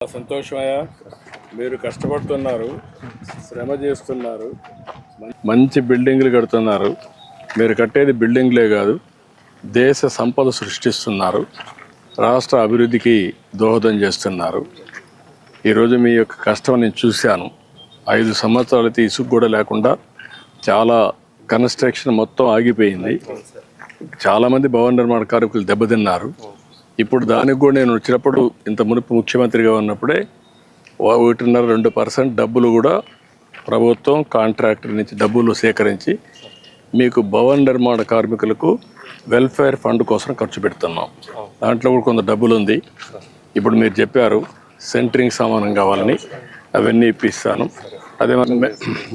సంతోషమయ్యా, మీరు కష్టపడుతున్నారు, శ్రమ చేస్తున్నారు, మంచి బిల్డింగ్లు కడుతున్నారు. మీరు కట్టేది బిల్డింగ్లే కాదు, దేశ సంపద సృష్టిస్తున్నారు, రాష్ట్ర అభివృద్ధికి దోహదం చేస్తున్నారు. ఈరోజు మీ యొక్క కష్టం నేను చూశాను. 5 సంవత్సరాలకి ఇసుక కూడా లేకుండా చాలా కన్స్ట్రక్షన్ మొత్తం ఆగిపోయింది. చాలామంది భవన నిర్మాణ కార్మికులు దెబ్బతిన్నారు. ఇప్పుడు దానికి కూడా నేను వచ్చినప్పుడు ఇంత మునుపు ముఖ్యమంత్రిగా ఉన్నప్పుడే 1.5-2% డబ్బులు కూడా ప్రభుత్వం కాంట్రాక్టర్ నుంచి డబ్బులు సేకరించి మీకు భవన నిర్మాణ కార్మికులకు వెల్ఫేర్ ఫండ్ కోసం ఖర్చు పెడుతున్నాం. దాంట్లో కూడా కొంత డబ్బులు ఉంది. ఇప్పుడు మీరు చెప్పారు సెంటరింగ్ సామానం కావాలని, అవన్నీ ఇప్పిస్తాను. అదే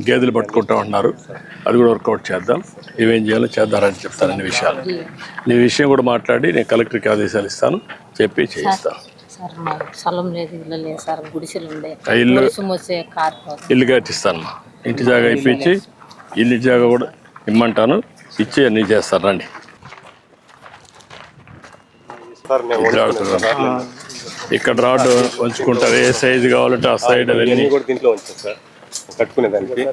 గేదెలు పట్టుకుంటా ఉన్నారు, అది కూడా వర్కౌట్ చేద్దాం. ఇవేం చేయాలో చేద్దారని చెప్తాను. అన్ని విషయాలు నీ విషయం కూడా మాట్లాడి నేను కలెక్టర్కి ఆదేశాలు ఇస్తాను, చెప్పి చేయిస్తాను. ఇల్లు కట్టిస్తాను, ఇంటి జాగా ఇప్పించి ఇల్లు జాగా కూడా ఇమ్మంటాను, ఇచ్చి అన్నీ చేస్తాను. రండి. ఇక్కడ రాడ్ ఉంచుకుంటారు, ఏ సైజు కావాలంటే ఆ సైడ్ అవన్నీ కట్టుకునేదానికి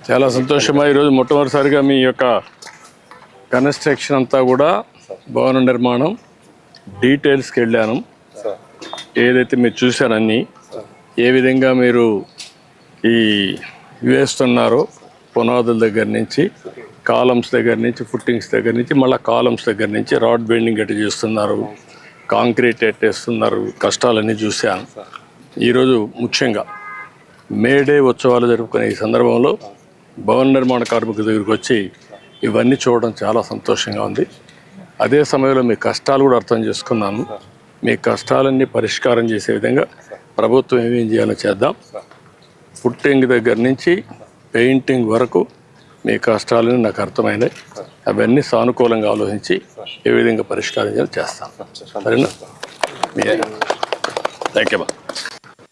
చాలా సంతోషమా. ఈరోజు మొట్టమొదటిసారిగా మీ యొక్క కన్స్ట్రక్షన్ అంతా కూడా భవన నిర్మాణం డీటెయిల్స్కి వెళ్ళాను. ఏదైతే మీరు చూశారన్నీ ఏ విధంగా మీరు ఈ వేస్తున్నారో, పునాదుల దగ్గర నుంచి కాలమ్స్ దగ్గర నుంచి ఫుట్టింగ్స్ దగ్గర నుంచి మళ్ళీ కాలమ్స్ దగ్గర నుంచి రాడ్ బెండింగ్ ఎట్టు చేస్తున్నారు, కాంక్రీట్ ఎట్టేస్తున్నారు, కష్టాలన్నీ చూశాను. ఈరోజు ముఖ్యంగా మేడే ఉత్సవాలు జరుపుకునే ఈ సందర్భంలో భవన నిర్మాణ కార్మికుల దగ్గరికి వచ్చి ఇవన్నీ చూడడం చాలా సంతోషంగా ఉంది. అదే సమయంలో మీ కష్టాలు కూడా అర్థం చేసుకున్నాను. మీ కష్టాలన్నీ పరిష్కారం చేసే విధంగా ప్రభుత్వం ఏమేం చేయాలో చేద్దాం. ఫుట్టింగ్ దగ్గర నుంచి పెయింటింగ్ వరకు మీ కష్టాలని నాకు అర్థమైనాయి. అవన్నీ సానుకూలంగా ఆలోచించి ఏ విధంగా పరిష్కారం చేయాలో చేస్తాం. సరేనా? Thank you.